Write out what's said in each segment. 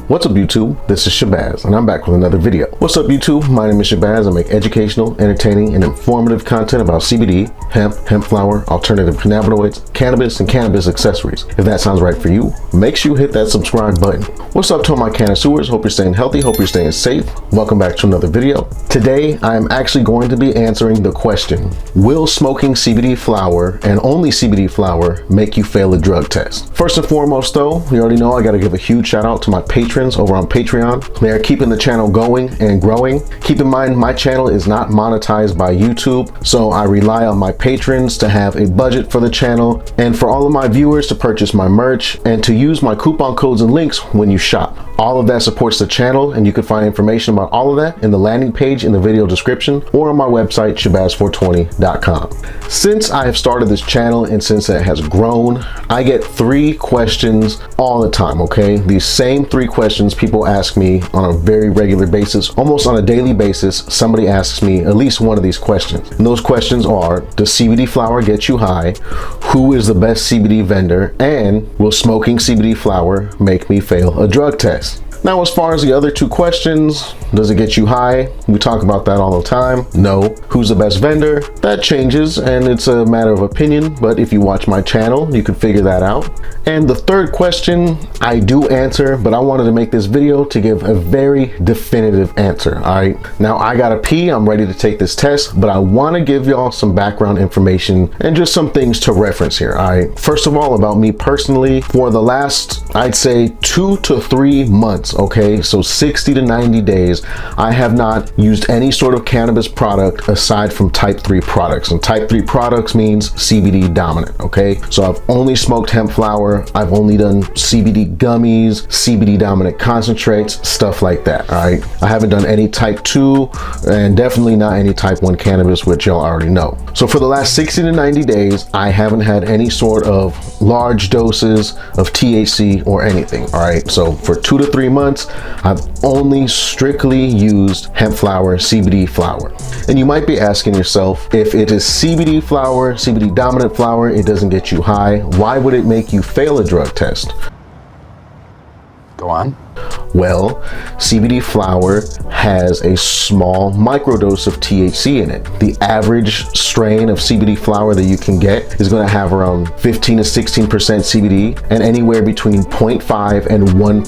What's up YouTube? This is Shabazz and I'm back with another video. What's up YouTube? My name is Shabazz. I make educational, entertaining, and informative content about CBD, hemp flower, alternative cannabinoids, cannabis, and cannabis accessories. If that sounds right for you, make sure you hit that subscribe button. What's up to all my connoisseurs? Hope you're staying healthy, hope you're staying safe. Welcome back to another video. Today I'm actually going to be answering the question, will smoking CBD flower and only CBD flower make you fail a drug test? First and foremost though, you already know I gotta give a huge shout out to my patrons over on Patreon. They are keeping the channel going and growing. Keep in mind, my channel is not monetized by YouTube, so I rely on my patrons to have a budget for the channel and for all of my viewers to purchase my merch and to use my coupon codes and links when you shop. All of that supports the channel, and you can find information about all of that in the landing page in the video description or on my website, Shabazz420.com. Since I have started this channel and since it has grown, I get 3 questions all the time, okay? These same 3 questions people ask me on a very regular basis, almost on a daily basis. Somebody asks me at least one of these questions. And those questions are, does CBD flower get you high? Who is the best CBD vendor? And will smoking CBD flower make me fail a drug test? Now, as far as the other 2 questions, does it get you high? We talk about that all the time. No. Who's the best vendor? That changes and it's a matter of opinion, but if you watch my channel, you can figure that out. And the 3rd question, I do answer, but I wanted to make this video to give a very definitive answer, all right? Now, I gotta pee, I'm ready to take this test, but I wanna give y'all some background information and just some things to reference here, all right? First of all, about me personally, for the last, I'd say 2 to 3 months, okay, so 60 to 90 days, I have not used any sort of cannabis product aside from type 3 products. And type 3 products means CBD dominant, okay? So I've only smoked hemp flower, I've only done CBD gummies, CBD dominant concentrates, stuff like that, all right? I haven't done any type 2 and definitely not any type 1 cannabis, which y'all already know. So for the last 60 to 90 days, I haven't had any sort of large doses of THC or anything, all right? So for 2 to 3 months, I've only strictly used hemp flower, CBD flower. And you might be asking yourself, if it is CBD flower, CBD dominant flower, it doesn't get you high, why would it make you fail a drug test? Go on. Well, CBD flower has a small microdose of THC in it. The average strain of CBD flower that you can get is going to have around 15 to 16% CBD and anywhere between 0.5 and 1%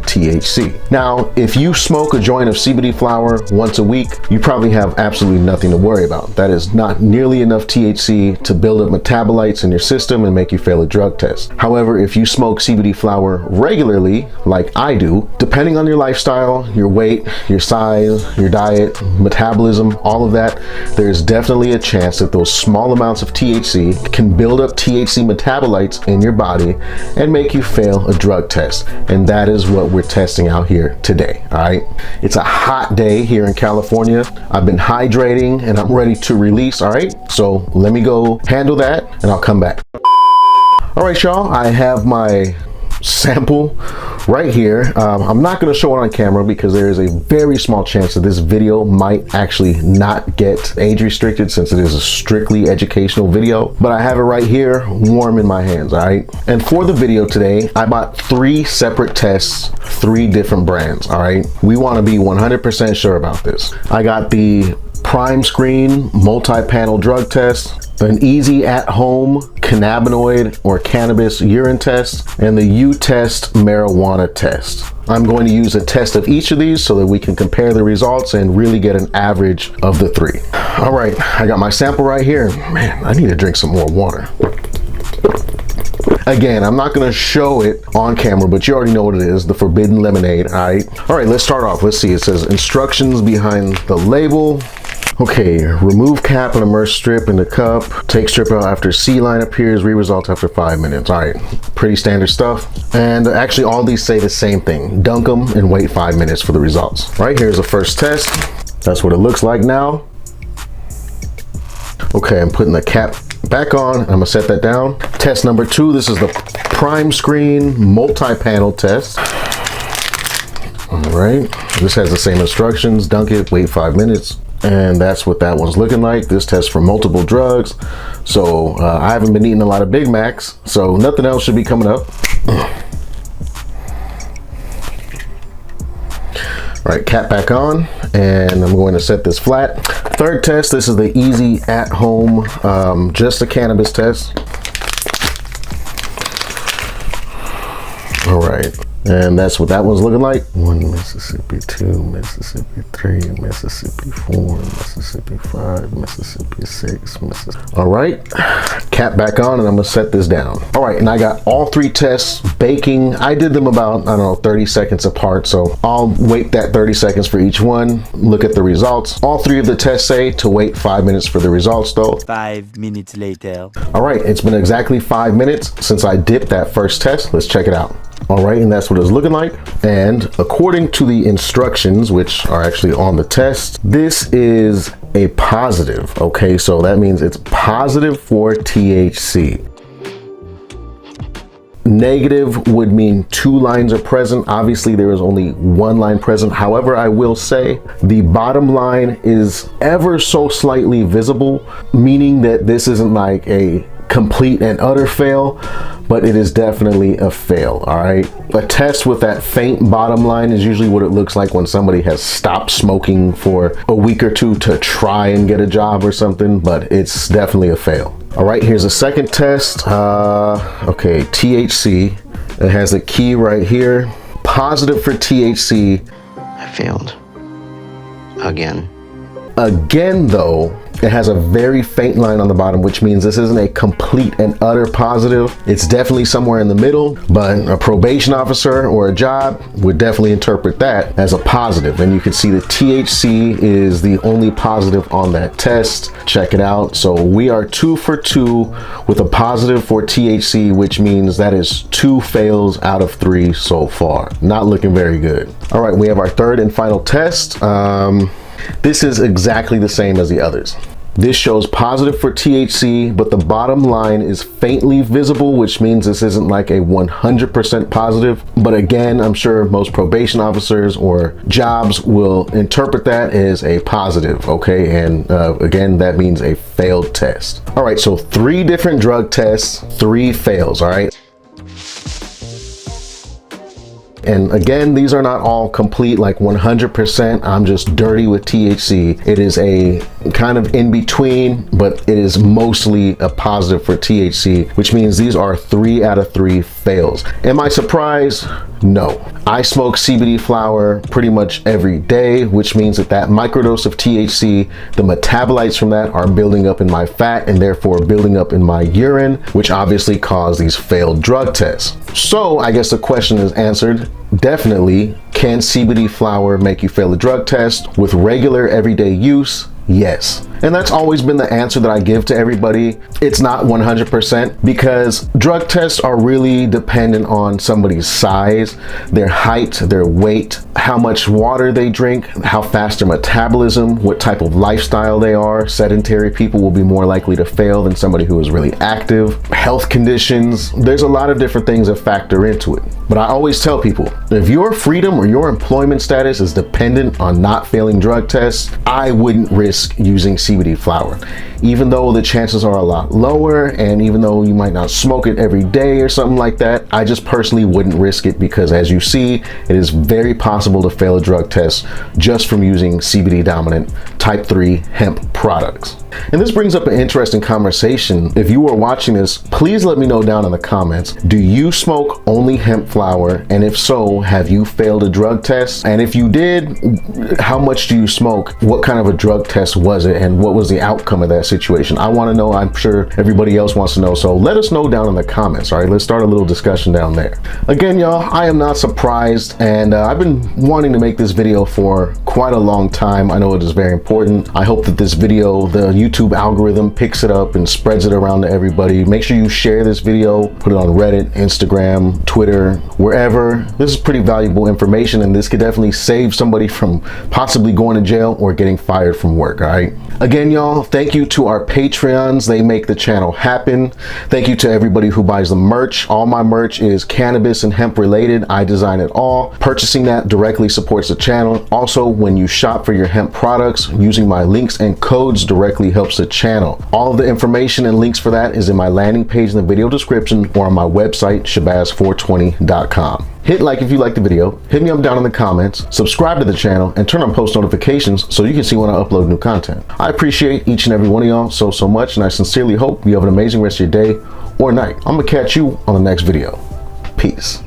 THC. Now, if you smoke a joint of CBD flower once a week, you probably have absolutely nothing to worry about. That is not nearly enough THC to build up metabolites in your system and make you fail a drug test. However, if you smoke CBD flower regularly, like I do, depending on your lifestyle, your weight, your size, your diet, metabolism, all of that, there's definitely a chance that those small amounts of THC can build up THC metabolites in your body and make you fail a drug test. And that is what we're testing out here today, all right? It's a hot day here in California. I've been hydrating and I'm ready to release, all right? So let me go handle that and I'll come back. All right, y'all, I have my sample right here. I'm not going to show it on camera because there is a very small chance that this video might actually not get age restricted since it is a strictly educational video, but I have it right here warm in my hands, all right? And for the video today, I bought 3 separate tests, 3 different brands, all right? We want to be 100% sure about this. I got the Prime Screen multi-panel drug test, an easy at-home cannabinoid or cannabis urine test, and the U-Test marijuana test. I'm going to use a test of each of these so that we can compare the results and really get an average of the 3. All right, I got my sample right here. Man, I need to drink some more water. Again, I'm not going to show it on camera, but you already know what it is, the forbidden lemonade, all right? All right, let's start off. Let's see, it says instructions behind the label. Okay, remove cap and immerse strip in the cup. Take strip out after C line appears, re-results after 5 minutes. All right, pretty standard stuff. And actually all these say the same thing. Dunk them and wait 5 minutes for the results. All right, here's the first test. That's what it looks like now. Okay, I'm putting the cap back on. I'm gonna set that down. Test number 2, this is the Prime Screen multi-panel test. All right, this has the same instructions. Dunk it, wait 5 minutes. And that's what that one's looking like. This tests for multiple drugs. So I haven't been eating a lot of Big Macs, so nothing else should be coming up. All right, cap back on, and I'm going to set this flat. Third test, this is the easy at home, just a cannabis test. All right, and that's what that one's looking like. 1 Mississippi, 2 Mississippi, 3 Mississippi, 4 Mississippi, 5 Mississippi, 6 Mississippi. All right, cap back on, and I'm gonna set this down. All right, and I got all 3 tests baking. I did them about, I don't know, 30 seconds apart, so I'll wait that 30 seconds for each one, look at the results. All 3 of the tests say to wait 5 minutes for the results though. 5 minutes later. All right, it's been exactly 5 minutes since I dipped that first test. Let's check it out. All right, and that's what it's looking like. And according to the instructions, which are actually on the test, this is a positive. Okay, so that means it's positive for THC. Negative would mean 2 lines are present. Obviously, there is only 1 line present. However, I will say the bottom line is ever so slightly visible, meaning that this isn't like a complete and utter fail, but it is definitely a fail. All right, a test with that faint bottom line is usually what it looks like when somebody has stopped smoking for a week or 2 to try and get a job or something, but it's definitely a fail. All right, here's a second test. Okay, THC. It has a key right here. Positive for THC. I failed. Again. Again, though, it has a very faint line on the bottom, which means this isn't a complete and utter positive. It's definitely somewhere in the middle, but a probation officer or a job would definitely interpret that as a positive. And you can see the THC is the only positive on that test. Check it out. So we are 2 for 2 with a positive for THC, which means that is 2 fails out of 3 so far. Not looking very good. All right, we have our third and final test. This is exactly the same as the others. This shows positive for THC, but the bottom line is faintly visible, which means this isn't like a 100% positive. But again, I'm sure most probation officers or jobs will interpret that as a positive, okay? And again, that means a failed test. All right, so 3 different drug tests, 3 fails, all right? And again, these are not all complete, like 100%. I'm just dirty with THC. It is a kind of in between, but it is mostly a positive for THC, which means these are 3 out of 3 fails. Am I surprised? No. I smoke CBD flower pretty much every day, which means that that microdose of THC, the metabolites from that are building up in my fat and therefore building up in my urine, which obviously cause these failed drug tests. So I guess the question is answered. Definitely, can CBD flower make you fail a drug test? With regular everyday use, yes. And that's always been the answer that I give to everybody. It's not 100% because drug tests are really dependent on somebody's size, their height, their weight, how much water they drink, how fast their metabolism, what type of lifestyle they are. Sedentary people will be more likely to fail than somebody who is really active. Health conditions, there's a lot of different things that factor into it. But I always tell people, if your freedom or your employment status is dependent on not failing drug tests, I wouldn't risk using CBD flower. Even though the chances are a lot lower, and even though you might not smoke it every day or something like that, I just personally wouldn't risk it because, as you see, it is very possible to fail a drug test just from using CBD dominant type 3 hemp products. And this brings up an interesting conversation. If you are watching this, please let me know down in the comments, do you smoke only hemp flower? And if so, have you failed a drug test? And if you did, how much do you smoke? What kind of a drug test was it? And what was the outcome of that situation? I want to know. I'm sure everybody else wants to know. So let us know down in the comments. All right, let's start a little discussion down there. Again, y'all, I am not surprised. And I've been wanting to make this video for quite a long time. I know it is very important. I hope that this video, the YouTube algorithm picks it up and spreads it around to everybody. Make sure you share this video, put it on Reddit, Instagram, Twitter, wherever. This is pretty valuable information, and this could definitely save somebody from possibly going to jail or getting fired from work. All right. Again, y'all, thank you to our Patreons. They make the channel happen. Thank you to everybody who buys the merch. All my merch is cannabis and hemp related. I design it all. Purchasing that directly supports the channel. Also, when you shop for your hemp products, using my links and codes directly helps the channel. All of the information and links for that is in my landing page in the video description or on my website, Shabazz420.com. Hit like if you like the video, hit me up down in the comments, subscribe to the channel, and turn on post notifications so you can see when I upload new content. I appreciate each and every one of y'all so much, and I sincerely hope you have an amazing rest of your day or night. I'm gonna catch you on the next video. Peace.